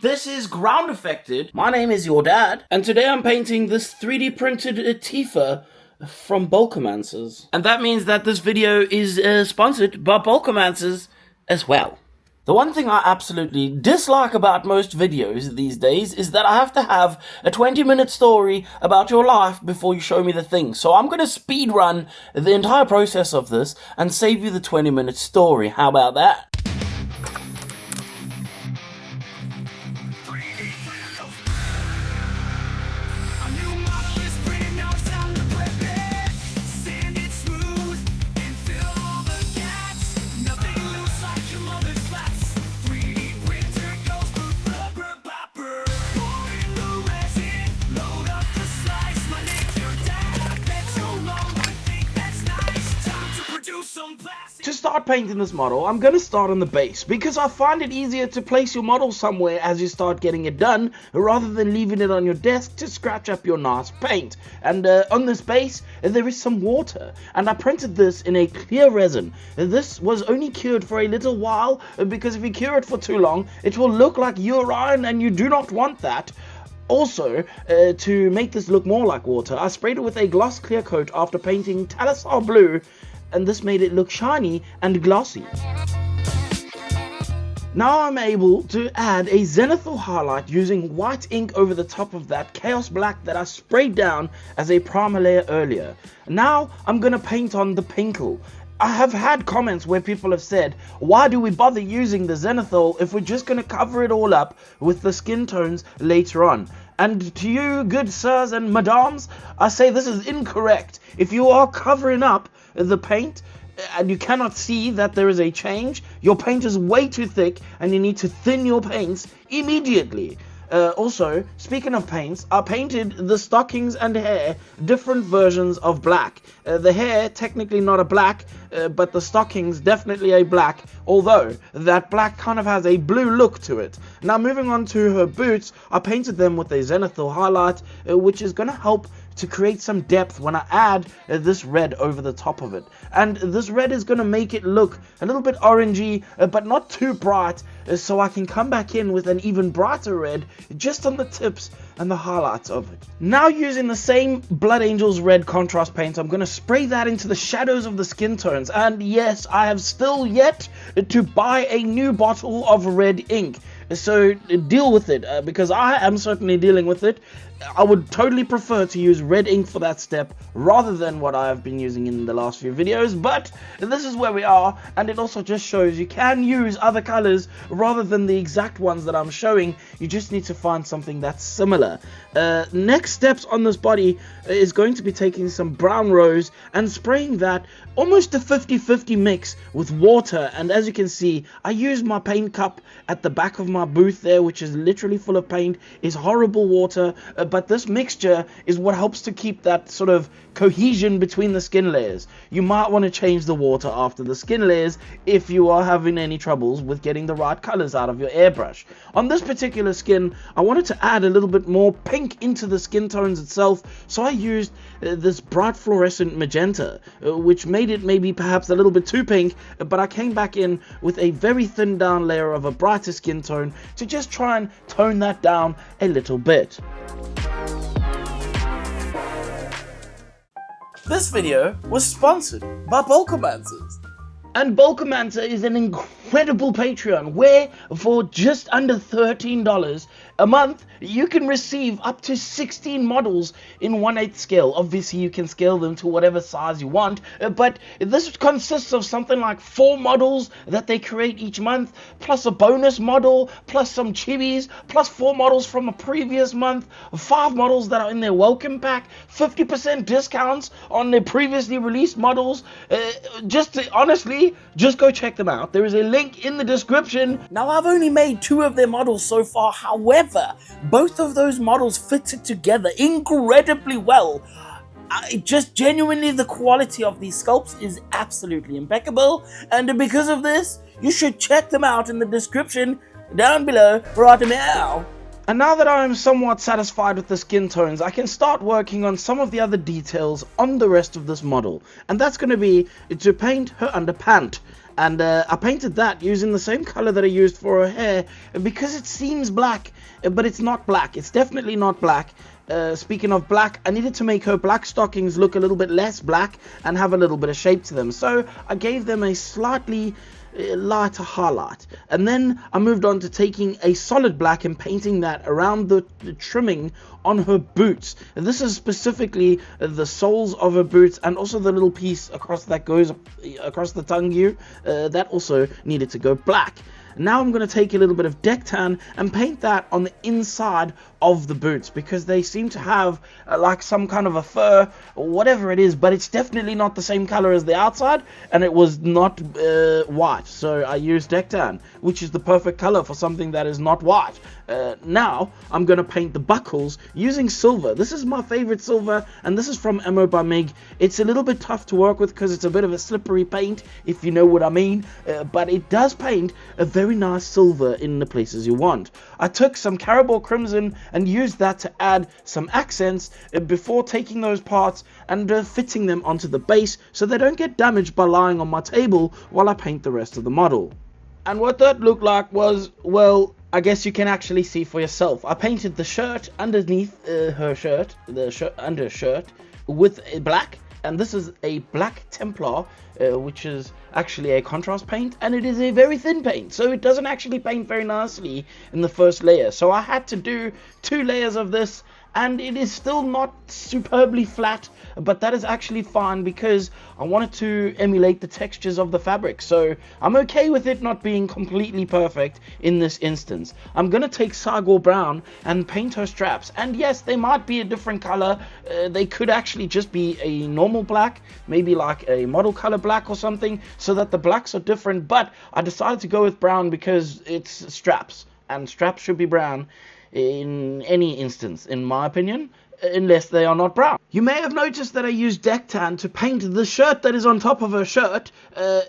This is Groundeffected. My name is your dad, and today I'm painting this 3D printed Tifa from Bulkamancers. And that means that this video is sponsored by Bulkamancers as well. The one thing I absolutely dislike about most videos these days is that I have to have a 20-minute story about your life before you show me the thing. So I'm going to speed run the entire process of this and save you the 20-minute story. How about that? To start painting this model, I'm going to start on the base, because I find it easier to place your model somewhere as you start getting it done, rather than leaving it on your desk to scratch up your nice paint. And on this base, there is some water, and I printed this in a clear resin. This was only cured for a little while, because if you cure it for too long, it will look like urine, and you do not want that. Also, to make this look more like water, I sprayed it with a gloss clear coat after painting Talisar blue, and this made it look shiny and glossy. Now I'm able to add a zenithal highlight using white ink over the top of that chaos black that I sprayed down as a primer layer earlier. Now I'm going to paint on the pinkle. I have had comments where people have said, why do we bother using the zenithal if we're just going to cover it all up with the skin tones later on? And to you good sirs and madams, I say this is incorrect. If you are covering up the paint and you cannot see that there is a change, your paint is way too thick and you need to thin your paints immediately. Also, speaking of paints, I painted the stockings and hair different versions of black. The hair technically not a black, but the stockings definitely a black, although that black kind of has a blue look to it. Now moving on to her boots, I painted them with a zenithal highlight, which is going to help to create some depth when I add this red over the top of it. And this red is going to make it look a little bit orangey, but not too bright, so I can come back in with an even brighter red just on the tips and the highlights of it. Now using the same Blood Angels red contrast paint, I'm going to spray that into the shadows of the skin tones. And yes, I have still yet to buy a new bottle of red ink. So deal with it, because I am certainly dealing with it. I would totally prefer to use red ink for that step rather than what I have been using in the last few videos, but this is where we are, and it also just shows you can use other colors rather than the exact ones that I'm showing. You just need to find something that's similar. Next steps on this body is going to be taking some brown rose and spraying that almost a 50-50 mix with water. And as you can see, I used my paint cup at the back of my booth there, which is literally full of paint. It's horrible water, but this mixture is what helps to keep that sort of cohesion between the skin layers. You might want to change the water after the skin layers if you are having any troubles with getting the right colors out of your airbrush. On this particular skin, I wanted to add a little bit more pink into the skin tones itself, so I used this bright fluorescent magenta, which made it maybe perhaps a little bit too pink, but I came back in with a very thin down layer of a brighter skin tone to just try and tone that down a little bit. This video was sponsored by Bulkamancers. And Bulkamancer is an incredible Patreon where for just under $13 a month you can receive up to 16 models in 1/8 scale. Obviously you can scale them to whatever size you want, but this consists of something like 4 models that they create each month, plus a bonus model, plus some chibis, plus 4 models from a previous month, 5 models that are in their welcome pack, 50% discounts on their previously released models. Honestly, just go check them out. There is a link in the description. Now, I've only made 2 of their models so far. However, both of those models fitted together incredibly well. Just genuinely, the quality of these sculpts is absolutely impeccable. And because of this, you should check them out in the description down below right now. And now that I am somewhat satisfied with the skin tones, I can start working on some of the other details on the rest of this model. And that's going to be to paint her underpant. And I painted that using the same color that I used for her hair, because it seems black, but it's not black. It's definitely not black. Speaking of black, I needed to make her black stockings look a little bit less black and have a little bit of shape to them. So I gave them a slightly lighter highlight, and then I moved on to taking a solid black and painting that around the trimming on her boots. And this is specifically the soles of her boots, and also the little piece across that goes across the tongue that also needed to go black. Now I'm going to take a little bit of deck tan and paint that on the inside of the boots, because they seem to have like some kind of a fur or whatever it is, but it's definitely not the same color as the outside, and it was not white. So I used deck tan, which is the perfect color for something that is not white. Now I'm going to paint the buckles using silver. This is my favorite silver, and this is from Ammo by Mig. It's a little bit tough to work with because it's a bit of a slippery paint, if you know what I mean, but it does paint a very nice silver in the places you want. I took some Carabao Crimson and used that to add some accents before taking those parts and fitting them onto the base so they don't get damaged by lying on my table while I paint the rest of the model. And what that looked like was, well, I guess you can actually see for yourself. I painted the shirt underneath her shirt, the undershirt, with a black, and this is a black Templar, which is actually a contrast paint, and it is a very thin paint, so it doesn't actually paint very nicely in the first layer. So I had to do 2 layers of this, and it is still not superbly flat, but that is actually fine because I wanted to emulate the textures of the fabric. So I'm okay with it not being completely perfect in this instance. I'm gonna take Sagor Brown and paint her straps, and yes, they might be a different color. They could actually just be a normal black, maybe like a model color black or something, so that the blacks are different, but I decided to go with brown because it's straps, and straps should be brown in any instance, in my opinion, unless they are not brown. You may have noticed that I used deck tan to paint the shirt that is on top of her shirt,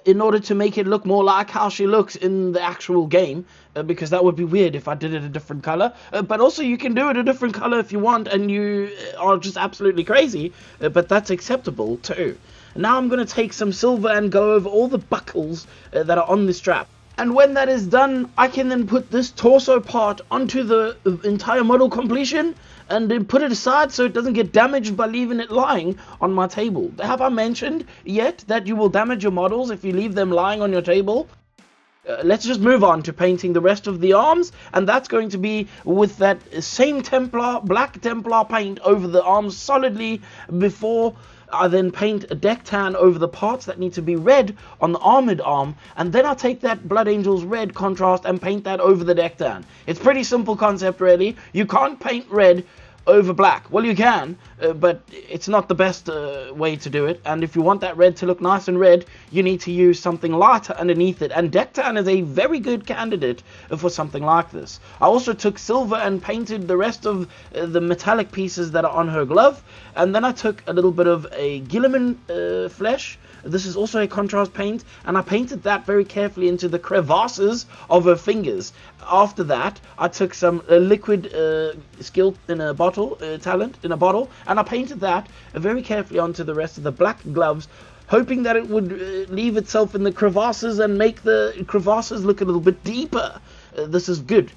in order to make it look more like how she looks in the actual game, because that would be weird if I did it a different color. But also you can do it a different color if you want, and you are just absolutely crazy, but that's acceptable too. Now I'm going to take some silver and go over all the buckles that are on the strap. And when that is done, I can then put this torso part onto the entire model completion and then put it aside so it doesn't get damaged by leaving it lying on my table. Have I mentioned yet that you will damage your models if you leave them lying on your table? Let's just move on to painting the rest of the arms, and that's going to be with that same black Templar paint over the arms solidly before I then paint a deck tan over the parts that need to be red on the armored arm, and then I'll take that Blood Angel's red contrast and paint that over the deck tan. It's pretty simple concept really. You can't paint red over black. Well, you can, but it's not the best way to do it, and if you want that red to look nice and red, you need to use something lighter underneath it, and deck tan is a very good candidate for something like this. I also took silver and painted the rest of the metallic pieces that are on her glove, and then I took a little bit of a Guilliman flesh. This is also a contrast paint, and I painted that very carefully into the crevasses of her fingers. After that, I took some liquid skill in a bottle, talent in a bottle, and I painted that very carefully onto the rest of the black gloves, hoping that it would leave itself in the crevasses and make the crevasses look a little bit deeper. This is good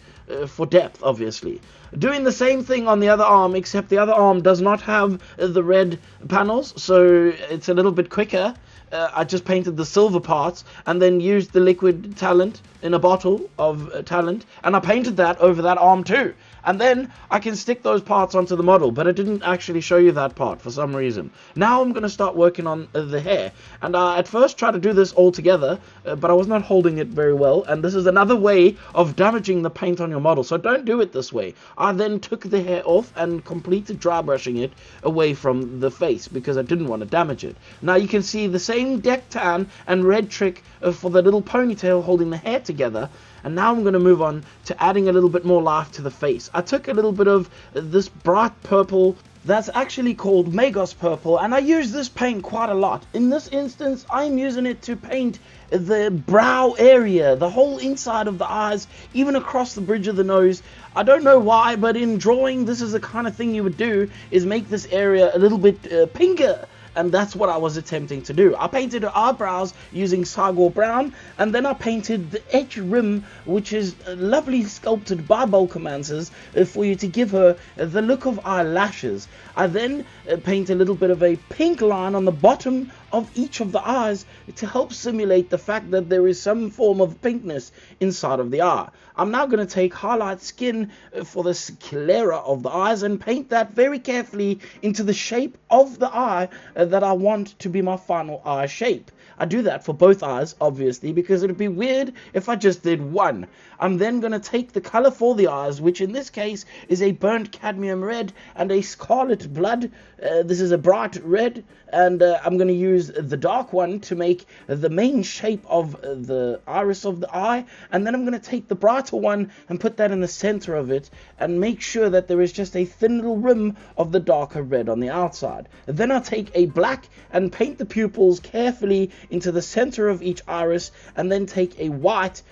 for depth, obviously. Doing the same thing on the other arm, except the other arm does not have the red panels, so it's a little bit quicker. I just painted the silver parts and then used the liquid talent in a bottle of talent, and I painted that over that arm too. And then I can stick those parts onto the model, but I didn't actually show you that part for some reason. Now I'm going to start working on the hair, and I at first tried to do this all together, but I was not holding it very well, and this is another way of damaging the paint on your model, so don't do it this way. I then took the hair off and completed dry brushing it away from the face because I didn't want to damage it. Now you can see the same deck tan and red trick for the little ponytail holding the hair together. And now I'm going to move on to adding a little bit more life to the face. I took a little bit of this bright purple that's actually called Magos Purple, and I use this paint quite a lot. In this instance, I'm using it to paint the brow area, the whole inside of the eyes, even across the bridge of the nose. I don't know why, but in drawing, this is the kind of thing you would do, is make this area a little bit pinker. and that's what I was attempting to do. I painted her eyebrows using Sagor Brown, and then I painted the edge rim, which is lovely sculpted by Bulkamancers for you to give her the look of eyelashes. I then paint a little bit of a pink line on the bottom of each of the eyes to help simulate the fact that there is some form of pinkness inside of the eye. I'm now going to take highlight skin for the sclera of the eyes and paint that very carefully into the shape of the eye that I want to be my final eye shape. I do that for both eyes, obviously, because it would be weird if I just did one. I'm then going to take the color for the eyes, which in this case is a burnt cadmium red and a scarlet blood. This is a bright red, and I'm going to use the dark one to make the main shape of the iris of the eye, and then I'm going to take the brighter one and put that in the center of it and make sure that there is just a thin little rim of the darker red on the outside. Then I'll take a black and paint the pupils carefully into the center of each iris, and then take a white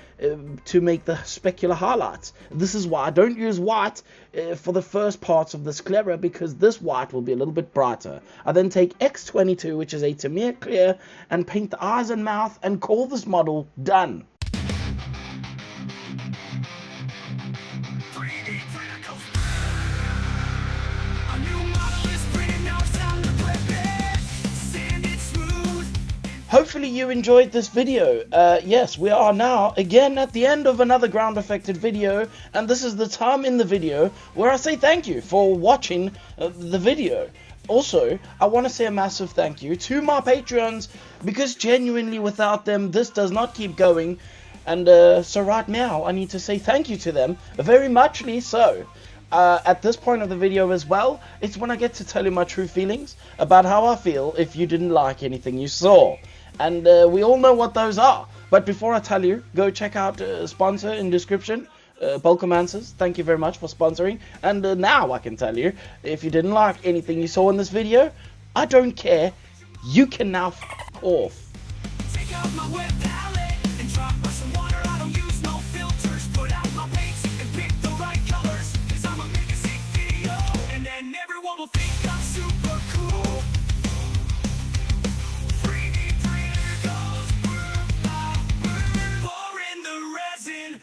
to make the specular highlights. This is why I don't use white for the first parts of the sclera, because this white will be a little bit brighter. I then take X22, which is a Tamir clear, and paint the eyes and mouth and call this model done. Hopefully you enjoyed this video. Yes, we are now again at the end of another Groundeffected video, and this is the time in the video where I say thank you for watching the video. Also, I want to say a massive thank you to my Patreons, because genuinely without them this does not keep going, and so right now I need to say thank you to them, very muchly so. At this point of the video as well, it's when I get to tell you my true feelings about how I feel if you didn't like anything you saw. And we all know what those are. But before I tell you, go check out sponsor in description, Bulkamancers. Thank you very much for sponsoring. And now I can tell you, if you didn't like anything you saw in this video, I don't care. You can now f*** off. Take out my